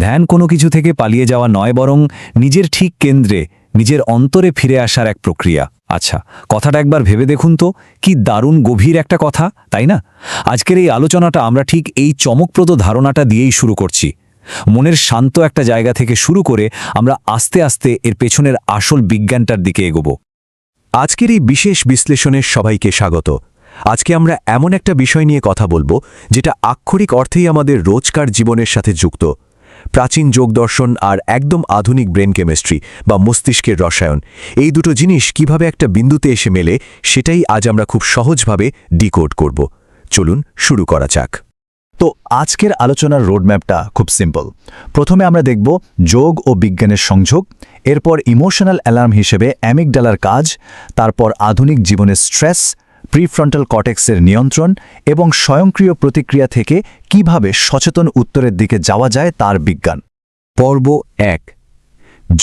ধ্যান কোনো কিছু থেকে পালিয়ে যাওয়া নয়, বরং নিজের ঠিক কেন্দ্রে, নিজের অন্তরে ফিরে আসার এক প্রক্রিয়া। আচ্ছা, কথাটা একবার ভেবে দেখুন তো, কি দারুণ গভীর একটা কথা, তাই না? আজকের এই আলোচনাটা আমরা ঠিক এই চমকপ্রদ ধারণাটা দিয়েই শুরু করছি। মনের শান্ত একটা জায়গা থেকে শুরু করে আমরা আস্তে আস্তে এর পেছনের আসল বিজ্ঞানটার দিকে এগোব। আজকের এই বিশেষ বিশ্লেষণে সবাইকে স্বাগত। আজকে আমরা এমন একটা বিষয় নিয়ে কথা বলবো যেটা আক্ষরিক অর্থেই আমাদের রোজকার জীবনের সাথে যুক্ত। প্রাচীন যোগ দর্শন আর একদম আধুনিক ব্রেন কেমিস্ট্রি বা মস্তিষ্কের রসায়ন, এই দুটো জিনিস কিভাবে একটা বিন্দুতে এসে মেলে, সেটাই আজ আমরা খুব সহজভাবে ডিকোড করব। চলুন শুরু করা যাক। তো আজকের আলোচনার রোডম্যাপটা খুব সিম্পল। প্রথমে আমরা দেখব যোগ ও বিজ্ঞানের সংযোগ, এরপর ইমোশনাল অ্যালার্ম হিসেবে অ্যামিগডালার কাজ, তারপর আধুনিক জীবনের স্ট্রেস, প্রিফ্রন্টাল কর্টেক্সের নিয়ন্ত্রণ এবং স্বয়ংক্রিয় প্রতিক্রিয়া থেকে কিভাবে সচেতন উত্তরের দিকে যাওয়া যায় তার বিজ্ঞান। পর্ব 1,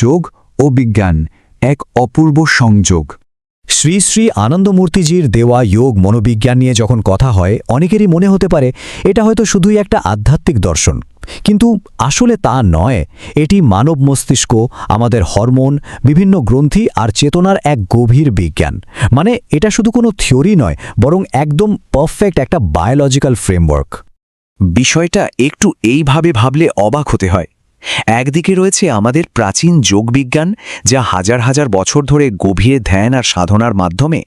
যোগ ও বিজ্ঞান, এক অপূর্ব সংযোগ। শ্রী শ্রী আনন্দমূর্তিজির দেওয়া যোগ মনোবিজ্ঞান নিয়ে যখন কথা হয়, অনেকেরই মনে হতে পারে এটা হয়তো শুধুই একটা আধ্যাত্মিক দর্শন, কিন্তু আসলে তা নয়। এটি মানব মস্তিষ্ক, আমাদের হরমোন, বিভিন্ন গ্রন্থি আর চেতনার এক গভীর বিজ্ঞান। মানে এটা শুধু কোনো থিওরি নয়, বরং একদম পারফেক্ট একটা বায়োলজিক্যাল ফ্রেমওয়ার্ক। বিষয়টা একটু এইভাবে ভাবলে অবাক হতে হয়। একদিকে রয়েছে আমাদের প্রাচীন যোগবিজ্ঞান, যা হাজার হাজার বছর ধরে গভীর ধ্যান আর সাধনার মাধ্যমে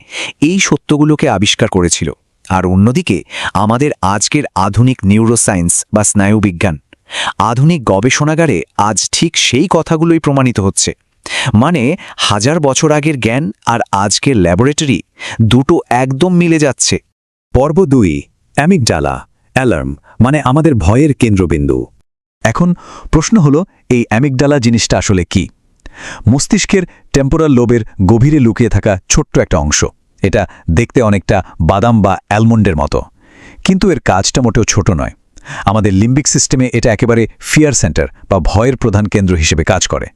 এই সত্যগুলোকে আবিষ্কার করেছিল, আর অন্যদিকে আমাদের আজকের আধুনিক নিউরোসায়েন্স বা স্নায়ুবিজ্ঞান। আধুনিক গবেষণাগারে আজ ঠিক সেই কথাগুলোই প্রমাণিত হচ্ছে। মানে হাজার বছর আগের জ্ঞান আর আজকের ল্যাবরেটরি দুটো একদম মিলে যাচ্ছে। পর্ব 2, অ্যামিগডালা, অ্যালার্ম, মানে আমাদের ভয়ের কেন্দ্রবিন্দু। এখন প্রশ্ন হলো, এই অ্যামিগডালা জিনিসটা আসলে কি? মস্তিষ্কের টেম্পোরাল লোবের গভীরে লুকিয়ে থাকা ছোট্ট একটা অংশ। এটা দেখতে অনেকটা বাদাম বা অ্যালমন্ডের মতো, কিন্তু এর কাজটা মোটেও ছোট নয়। আমাদের লিম্বিক সিস্টেমে এটা একেবারে ফিয়ার সেন্টার বা ভয়ের প্রধান কেন্দ্র হিসেবে কাজ করে।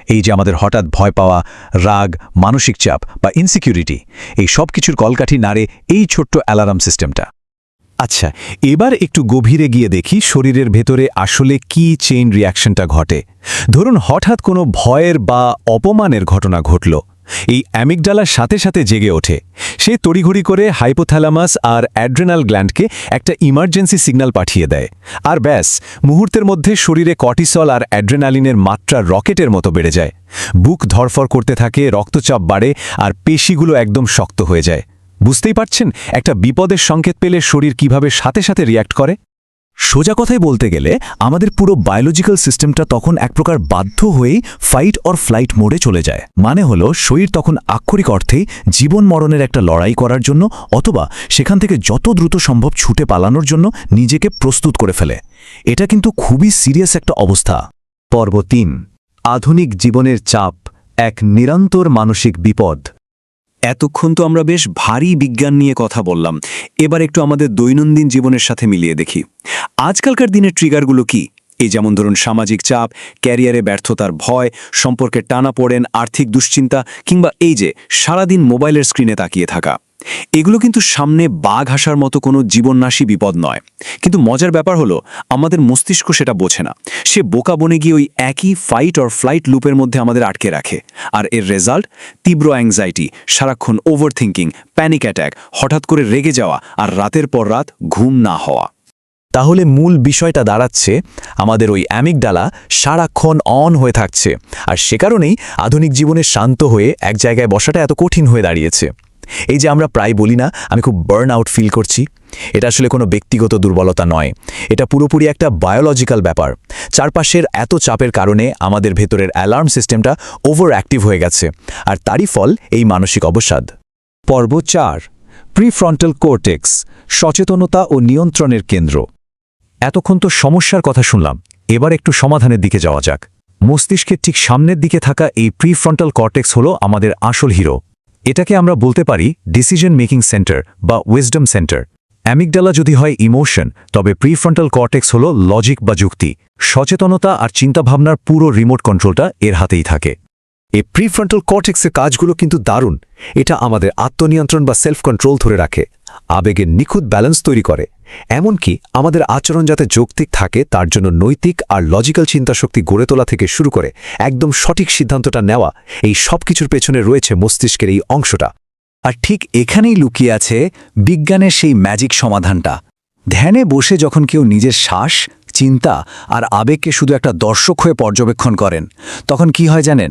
এই যে আমাদের হঠাৎ ভয় পাওয়া, রাগ, মানসিক চাপ বা ইনসিকিউরিটি, এই সব কিছুর কলকাঠি নাড়ে এই ছোট্ট অ্যালার্ম সিস্টেমটা। আচ্ছা, এবার একটু গভীরে গিয়ে দেখি শরীরের ভেতরে আসলে কি চেইন রিয়াকশনটা ঘটে। ধরুন হঠাৎ কোনো ভয়ের বা অপমানের ঘটনা ঘটল, এই অ্যামিগডালার সাথে সাথে জেগে ওঠে। সে তড়িঘড়ি করে হাইপোথ্যালামাস আর অ্যাড্রেনাল গ্ল্যান্ডকে একটা ইমার্জেন্সি সিগন্যাল পাঠিয়ে দেয়, আর ব্যাস, মুহূর্তের মধ্যে শরীরে কর্টিসল আর অ্যাড্রেনালিনের মাত্রা রকেটের মতো বেড়ে যায়। বুক ধরফর করতে থাকে, রক্তচাপ বাড়ে, আর পেশিগুলো একদম শক্ত হয়ে যায়। বুঝতেই পারছেন একটা বিপদের সংকেত পেলে শরীর কিভাবে সাথে সাথে রিয়্যাক্ট করে। সোজা কথায় বলতে গেলে আমাদের পুরো বায়োলজিক্যাল সিস্টেমটা তখন এক প্রকার বাধ্য হয়েই ফাইট অর ফ্লাইট মোডে চলে যায়। মানে হলো, শরীর তখন আক্ষরিক অর্থেই জীবন মরণের একটা লড়াই করার জন্য অথবা সেখান থেকে যত দ্রুত সম্ভব ছুটে পালানোর জন্য নিজেকে প্রস্তুত করে ফেলে। এটা কিন্তু খুবই সিরিয়াস একটা অবস্থা। পর্ব 3, আধুনিক জীবনের চাপ, এক নিরন্তর মানসিক বিপদ। এতক্ষণ তো আমরা বেশ ভারী বিজ্ঞান নিয়ে কথা বললাম, এবার একটু আমাদের দৈনন্দিন জীবনের সাথে মিলিয়ে দেখি। আজকালকার দিনের ট্রিগারগুলো কি? এই যেমন ধরুন সামাজিক চাপ, ক্যারিয়ারে ব্যর্থতার ভয়, সম্পর্কে টানাপোড়েন, আর্থিক দুশ্চিন্তা, কিংবা এই যে সারাদিন মোবাইলের স্ক্রিনে তাকিয়ে থাকা। এগুলো কিন্তু সামনে বাঘ হাসার মতো কোনো জীবননাশী বিপদ নয়, কিন্তু মজার ব্যাপার হলো আমাদের মস্তিষ্ক সেটা বোঝে না। সে বোকা বনে গিয়ে ওই একই ফাইট অর ফ্লাইট লুপের মধ্যে আমাদের আটকে রাখে, আর এর রেজাল্ট তীব্র অ্যাংজাইটি, সারাক্ষণ ওভার থিঙ্কিং, প্যানিক অ্যাট্যাক, হঠাৎ করে রেগে যাওয়া, আর রাতের পর রাত ঘুম না হওয়া। তাহলে মূল বিষয়টা দাঁড়াচ্ছে, আমাদের ওই অ্যামিগডালা সারাক্ষণ অন হয়ে থাকছে, আর সে কারণেই আধুনিক জীবনে শান্ত হয়ে এক জায়গায় বসাটা এত কঠিন হয়ে দাঁড়িয়েছে। এই যে আমরা প্রায় বলি না, আমি খুব বার্ন আউট ফিল করছি, এটা আসলে কোনো ব্যক্তিগত দুর্বলতা নয়, এটা পুরোপুরি একটা বায়োলজিক্যাল ব্যাপার। চারপাশের এত চাপের কারণে আমাদের ভেতরের অ্যালার্ম সিস্টেমটা ওভার অ্যাক্টিভ হয়ে গেছে, আর তারই ফল এই মানসিক অবসাদ। পর্ব 4, প্রিফ্রন্টাল কর্টেক্স, সচেতনতা ও নিয়ন্ত্রণের কেন্দ্র। এতক্ষণ তো সমস্যার কথা শুনলাম, এবার একটু সমাধানের দিকে যাওয়া যাক। মস্তিষ্কের ঠিক সামনের দিকে থাকা এই প্রিফ্রন্টাল কর্টেক্স হলো আমাদের আসল হিরো। এটাকে আমরা বলতে পারি ডিসিশন মেকিং সেন্টার বা উইজডম সেন্টার। অ্যামিগডালা যদি হয় ইমোশন, তবে প্রিফ্রন্টাল কর্টেক্স হলো লজিক বা যুক্তি। সচেতনতা আর চিন্তাভাবনার পুরো রিমোট কন্ট্রোলটা এর হাতেই থাকে। এই প্রিফ্রন্টাল কর্টেক্সের কাজগুলো কিন্তু দারুণ। এটা আমাদের আত্মনিয়ন্ত্রণ বা সেলফ কন্ট্রোল ধরে রাখে, আবেগের নিখুঁত ব্যালেন্স তৈরি করে এমনকি আমাদের আচরণ যাতে যৌক্তিক থাকে তার জন্য নৈতিক আর লজিক্যাল চিন্তাশক্তি গড়ে তোলা থেকে শুরু করে একদম সঠিক সিদ্ধান্তটা নেওয়া, এই সব কিছুর পেছনে রয়েছে মস্তিষ্কের এই অংশটা। আর ঠিক এখানেই লুকিয়ে আছে বিজ্ঞানের সেই ম্যাজিক সমাধানটা। ধ্যানে বসে যখন কেউ নিজের শ্বাস, চিন্তা আর আবেগকে শুধু একটা দর্শক হয়ে পর্যবেক্ষণ করেন, তখন কি হয় জানেন?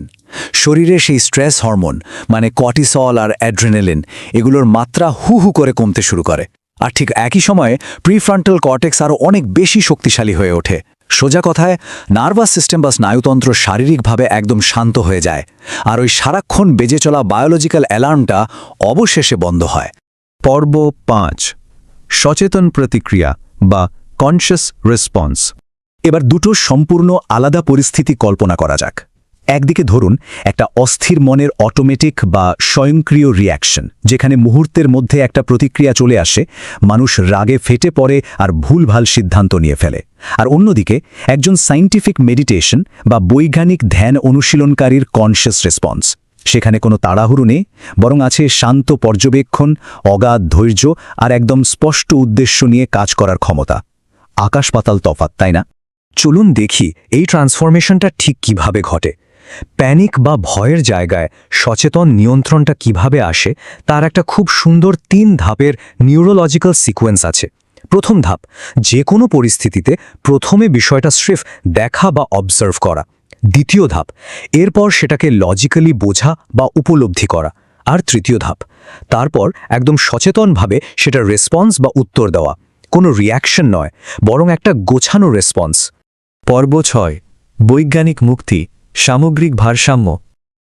শরীরে সেই স্ট্রেস হরমোন মানে কর্টিসল আর অ্যাড্রেনালিন এগুলোর মাত্রা হু হু করে কমতে শুরু করে। আর ঠিক একই সময়ে প্রিফ্রন্টাল কর্টেক্স আরও অনেক বেশি শক্তিশালী হয়ে ওঠে। সোজা কথায় নার্ভাস সিস্টেম বা স্নায়ুতন্ত্র শারীরিকভাবে একদম শান্ত হয়ে যায়, আর ওই সারাক্ষণ বেজে চলা বায়োলজিক্যাল অ্যালার্মটা অবশেষে বন্ধ হয়। পর্ব 5, সচেতন প্রতিক্রিয়া বা কনশিয়াস রেসপন্স। এবার দুটো সম্পূর্ণ আলাদা পরিস্থিতি কল্পনা করা যাক। একদিকে ধরুন একটা অস্থির মনের অটোমেটিক বা স্বয়ংক্রিয় রিয়াকশন, যেখানে মুহূর্তের মধ্যে একটা প্রতিক্রিয়া চলে আসে, মানুষ রাগে ফেটে পড়ে আর ভুলভাল সিদ্ধান্ত নিয়ে ফেলে। আর অন্যদিকে একজন সায়েন্টিফিক মেডিটেশন বা বৈজ্ঞানিক ধ্যান অনুশীলনকারীর কনশিয়াস রেসপন্স, সেখানে কোনো তাড়াহুড়ো নেই, বরং আছে শান্ত পর্যবেক্ষণ, অগাধ ধৈর্য আর একদম স্পষ্ট উদ্দেশ্য নিয়ে কাজ করার ক্ষমতা। আকাশ পাতাল তফাৎ, তাই না? চলুন দেখি এই ট্রান্সফরমেশনটা ঠিক কিভাবে ঘটে। প্যানিক বা ভয়ের জায়গায় সচেতন নিয়ন্ত্রণটা কিভাবে আসে তার একটা খুব সুন্দর 3 ধাপের নিউরোলজিক্যাল সিকোয়েন্স আছে। প্রথম ধাপ, যে কোনো পরিস্থিতিতে প্রথমে বিষয়টা স্রেফ দেখা বা অবজার্ভ করা। দ্বিতীয় ধাপ, এরপর সেটাকে লজিক্যালি বোঝা বা উপলব্ধি করা। আর তৃতীয় ধাপ, তারপর একদম সচেতনভাবে সেটা রেসপন্স বা উত্তর দেওয়া। কোনো রিয়াকশন নয়, বরং একটা গোছানো রেসপন্স। পর্ব 6, বৈজ্ঞানিক মুক্তি, সামগ্রিক ভারসাম্য।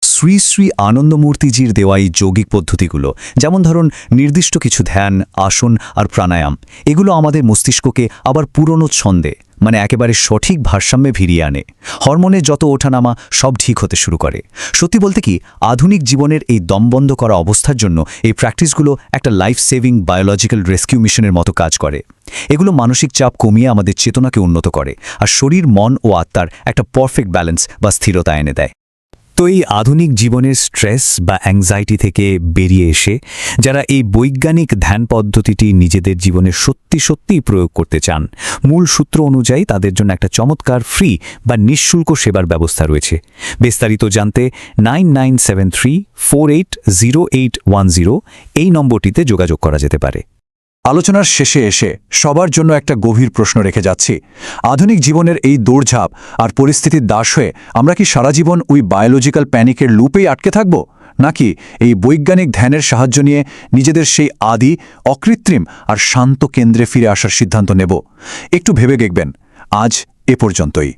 শ্রী শ্রী আনন্দমূর্তিজির দেওয়া এই যৌগিক পদ্ধতিগুলো, যেমন ধরুন নির্দিষ্ট কিছু ধ্যান, আসন আর প্রাণায়াম, এগুলো আমাদের মস্তিষ্ককে আবার পুরনো ছন্দে মানে একেবারে সঠিক ভারসাম্যে ফিরিয়ে আনে। হরমোনের যত ওঠানামা সব ঠিক হতে শুরু করে। সত্যি বলতে কি, আধুনিক জীবনের এই দমবন্ধ করা অবস্থার জন্য এই প্র্যাকটিসগুলো একটা লাইফ সেভিং বায়োলজিক্যাল রেস্কিউ মিশনের মতো কাজ করে। এগুলো মানসিক চাপ কমিয়ে আমাদের চেতনাকে উন্নত করে আর শরীর, মন ও আত্মার একটা পারফেক্ট ব্যালেন্স বা স্থিরতা এনে দেয়। তো এই আধুনিক জীবনের স্ট্রেস বা অ্যাংজাইটি থেকে বেরিয়ে এসে যারা এই বৈজ্ঞানিক ধ্যান পদ্ধতিটি নিজেদের জীবনে সত্যি সত্যিই প্রয়োগ করতে চান, মূল সূত্র অনুযায়ী তাদের জন্য একটা চমৎকার ফ্রি বা নিঃশুল্ক সেবার ব্যবস্থা রয়েছে। বিস্তারিত জানতে 9973480810 এই নম্বরটিতে যোগাযোগ করা যেতে পারে। আলোচনার শেষে এসে সবার জন্য একটা গভীর প্রশ্ন রেখে যাচ্ছি। আধুনিক জীবনের এই দৌড়ঝাঁপ আর পরিস্থিতির দাস হয়ে আমরা কি সারা জীবন ওই বায়োলজিক্যাল প্যানিকের লুপেই আটকে থাকব, নাকি এই বৈজ্ঞানিক ধ্যানের সাহায্য নিয়ে নিজেদের সেই আদি, অকৃত্রিম আর শান্ত কেন্দ্রে ফিরে আসার সিদ্ধান্ত নেব? একটু ভেবে দেখবেন। আজ এ পর্যন্তই।